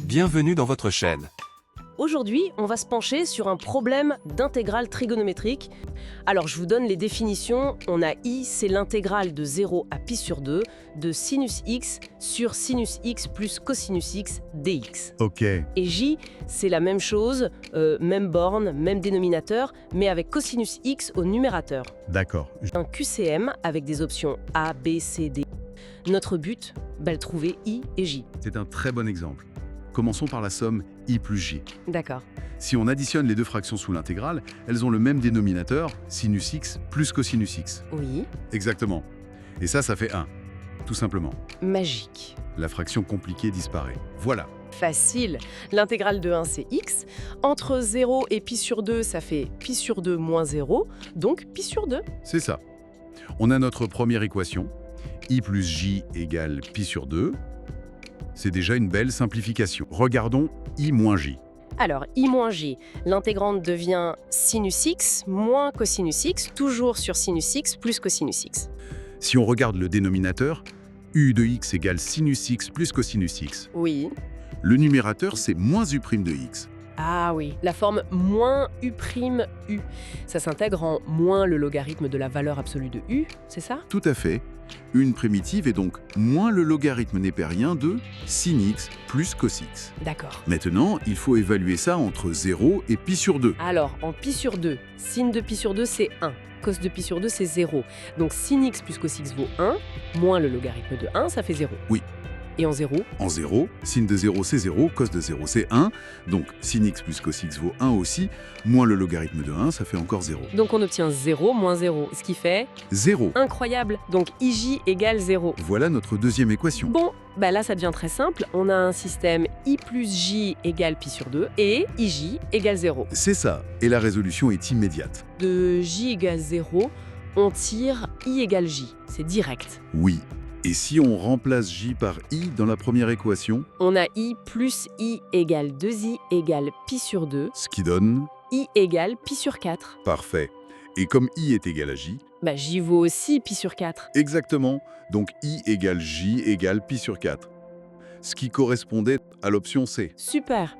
Bienvenue dans votre chaîne. Aujourd'hui, on va se pencher sur un problème d'intégrale trigonométrique. Alors, je vous donne les définitions. On a I, c'est l'intégrale de 0 à pi sur 2 de sinus x sur sinus x plus cosinus x dx. Ok, Et J, c'est la même chose, même borne, même dénominateur, mais avec cosinus x au numérateur. d'accord. Un QCM avec des options A, B, C, D. Notre but, le trouver I et J. C'est un très bon exemple. Commençons par la somme i plus j. D'accord. Si on additionne les deux fractions sous l'intégrale, elles ont le même dénominateur, sinus x plus cosinus x. Oui, Exactement. Et ça fait 1. Tout simplement. magique. La fraction compliquée disparaît. Voilà. Facile. L'intégrale de 1, c'est x. Entre 0 et pi sur 2, ça fait pi sur 2 moins 0, donc pi sur 2. C'est ça. On a notre première équation. I plus j égale pi sur 2. C'est déjà une belle simplification. Regardons i moins j. Alors, i moins j, l'intégrante devient sinus x moins cosinus x, toujours sur sinus x plus cosinus x. Si on regarde le dénominateur, u de x égale sinus x plus cosinus x. Oui. Le numérateur, c'est moins u' de x. Ah oui, la forme moins u', u. Ça s'intègre en moins le logarithme de la valeur absolue de u, c'est ça? Tout à fait. Une primitive est donc moins le logarithme népérien de sin x plus cos x. D'accord. Maintenant, il faut évaluer ça entre 0 et pi sur 2. Alors, en pi sur 2, sin de pi sur 2, c'est 1. Cos de pi sur 2, c'est 0. Donc sin x plus cos x vaut 1, moins le logarithme de 1, ça fait 0. Oui. Et en 0, En 0, sin de 0 c'est 0, cos de 0 c'est 1. Donc sin x plus cos x vaut 1 aussi, moins le logarithme de 1, ça fait encore 0. donc on obtient 0 moins 0, ce qui fait 0. incroyable. Donc ij égale 0. Voilà notre deuxième équation. Bon, là ça devient très simple. On a un système i plus j égale pi sur 2 et ij égale 0. C'est ça, et la résolution est immédiate. De j égale 0, on tire i égale j. C'est direct. Oui. Et si on remplace j par i dans la première équation, On a i plus i égale 2i égale pi sur 2, ce qui donne... i égale pi sur 4. Parfait. Et comme i est égal à j, J vaut aussi pi sur 4. exactement, donc i égale j égale pi sur 4. Ce qui correspondait à l'option C. Super.